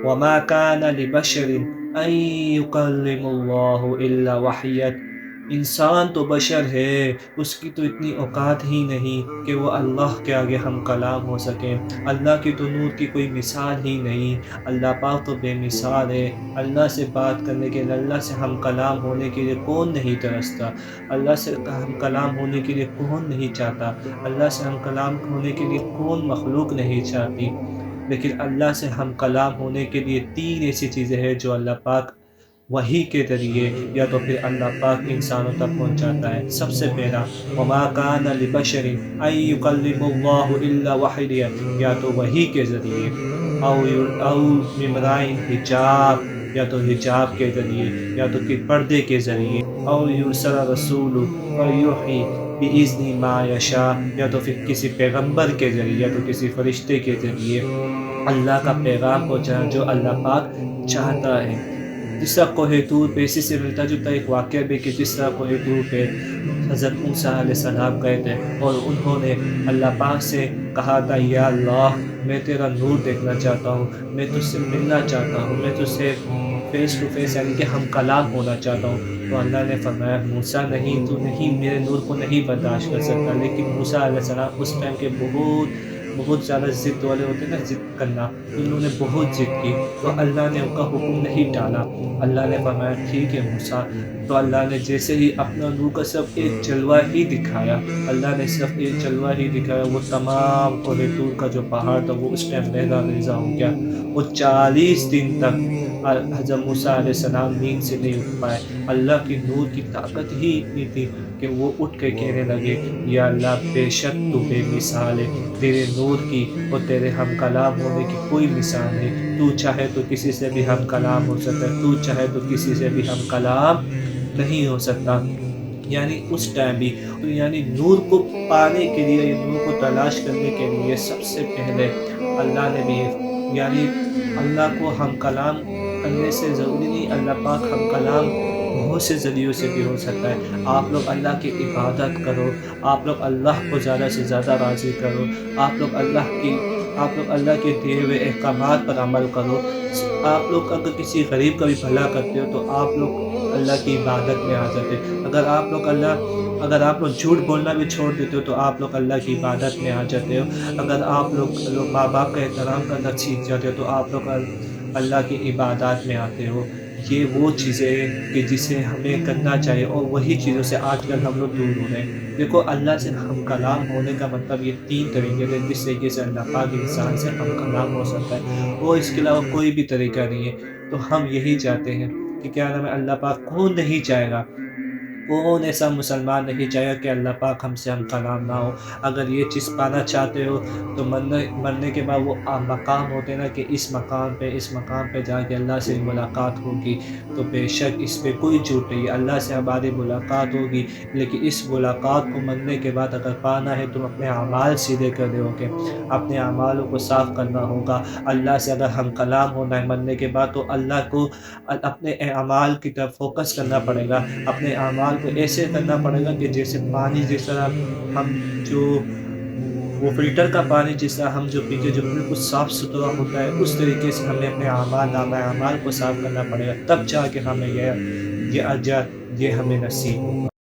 وما كان لبشر ان يكلم الله الا وحیا، انسان تو بشر ہے، اس کی تو اتنی اوقات ہی نہیں کہ وہ اللہ کے آگے ہم کلام ہو سکیں۔ اللہ کی تو نور کی کوئی مثال ہی نہیں، اللہ پاک تو بے مثال ہے۔ اللہ سے بات کرنے کے لیے، اللہ سے ہم کلام ہونے کے لیے کون نہیں ترستا؟ اللہ سے ہم کلام ہونے کے لیے کون نہیں چاہتا؟ اللہ سے ہم کلام ہونے کے لیے کون مخلوق نہیں چاہتی؟ لیکن اللہ سے ہم کلام ہونے کے لیے تین ایسی چیزیں ہیں جو اللہ پاک وحی کے ذریعے یا تو پھر اللہ پاک انسانوں تک پہنچاتا ہے۔ سب سے پہلا، وما کان لبشر ان یکلم اللہ الا وحیا، یا تو وحی کے ذریعے، او ممرائن حجاب، یا تو حجاب کے ذریعے، یا تو کہ پردے کے ذریعے، او یرسل رسول فیوحی باذن ما یشاء، یا تو پھر کسی پیغمبر کے ذریعے، یا تو کسی فرشتے کے ذریعے اللہ کا پیغام پہنچانا جو اللہ پاک چاہتا ہے۔ جس طرح کوہ طور پہ اسی سے ملتا جلتا ایک واقعہ بھی کہ جس طرح کوہ طور پہ حضرت موسیٰ علیہ السلام گئے تھے اور انہوں نے اللہ پاک سے کہا تھا، یا اللہ میں تیرا نور دیکھنا چاہتا ہوں، میں تجھ سے ملنا چاہتا ہوں، میں تجھ سے فیس ٹو فیس یعنی کہ ہم کلام ہونا چاہتا ہوں۔ تو اللہ نے فرمایا، موسیٰ نہیں، تو نہیں میرے نور کو نہیں برداشت کر سکتا۔ لیکن موسیٰ علیہ السلام اس ٹائم کے بہت زیادہ ضد والے ہوتے ہیں نا، ضد کرنا، انہوں نے بہت ضد کی، تو اللہ نے ان کا حکم نہیں ٹالا۔ اللہ نے فرمایا ٹھیک ہے موسیٰ۔ تو اللہ نے جیسے ہی اپنا نور کا صرف ایک جلوہ ہی دکھایا، اللہ نے صرف ایک جلوہ ہی دکھایا، وہ تمام کوہ طور کا جو پہاڑ تھا وہ اس ٹائم لہرا ریزہ ہو گیا۔ وہ 40 دن تک حضرت موسیٰ علیہ السلام نیند سے نہیں اٹھ پائے۔ اللہ کی نور کی طاقت ہی اتنی تھی کہ وہ اٹھ کے کہنے لگے، یا اللہ بے شک تو بے مثال ہے، تیرے نور کی اور تیرے ہم کلام ہونے کی کوئی مثال نہیں۔ تو چاہے تو کسی سے بھی ہم کلام ہو سکتا ہے، تو چاہے تو کسی سے بھی ہم کلام نہیں ہو سکتا۔ یعنی اس ٹائم بھی، تو یعنی نور کو پانے کے لیے، نور کو تلاش کرنے کے لیے سب سے پہلے اللہ نے بھی، یعنی اللہ کو ہم کلام کرنے سے ضروری نہیں، اللہ پاک ہم کلام بہت سے ذریعوں سے بھی ہو سکتا ہے۔ آپ لوگ اللہ کی عبادت کرو، آپ لوگ اللہ کو زیادہ سے زیادہ راضی کرو، آپ لوگ اللہ کے دیے ہوئے احکامات پر عمل کرو۔ آپ لوگ اگر کسی غریب کا بھی بھلا کرتے ہو تو آپ لوگ اللہ کی عبادت میں آ جاتے۔ اگر آپ لوگ جھوٹ بولنا بھی چھوڑ دیتے ہو تو آپ لوگ اللہ کی عبادت میں آ جاتے ہو۔ اگر آپ لوگ ماں باپ کا احترام کرنا سیکھ جاتے ہو تو آپ لوگ اللہ کی عبادات میں آتے ہو۔ یہ وہ چیزیں ہیں کہ جسے ہمیں کرنا چاہیے، اور وہی چیزوں سے آج کل ہم لوگ دور ہو رہے ہیں۔ دیکھو، اللہ سے ہم کلام ہونے کا مطلب یہ تین طریقے تھے جس طریقے سے اللہ پاک انسان سے ہم کلام ہو سکتا ہے، اور اس کے علاوہ کوئی بھی طریقہ نہیں ہے۔ تو ہم یہی چاہتے ہیں کہ کیا نام ہے، اللہ پاک کون نہیں چاہے گا، کون ایسا مسلمان نہیں چاہے گا کہ اللہ پاک ہم سے ہم کلام نہ ہو۔ اگر یہ چیز پانا چاہتے ہو تو مرنے کے بعد وہ مقام ہوتے ہیں نا کہ اس مقام پہ جا کے اللہ سے ملاقات ہوگی، تو بے شک اس پہ کوئی جھوٹ نہیں ہے، اللہ سے ہماری ملاقات ہوگی۔ لیکن اس ملاقات کو مرنے کے بعد اگر پانا ہے تو اپنے اعمال سیدھے کرنے ہوں گے، اپنے اعمالوں کو صاف کرنا ہوگا۔ اللہ سے اگر ہم کلام ہونا ہے مرنے کے بعد تو اللہ کو اپنے اعمال کی طرف فوکس کرنا پڑے گا، اپنے اعمال کو ایسے کرنا پڑے گا کہ جیسے پانی، جس طرح ہم جو وہ فلٹر کا پانی جس طرح ہم جو پیتے جو بالکل صاف ستھرا ہوتا ہے، اس طریقے سے ہمیں اپنے اعمال کو صاف کرنا پڑے گا، تب جا کے ہمیں یہ اجر یہ ہمیں نصیب ہوگا۔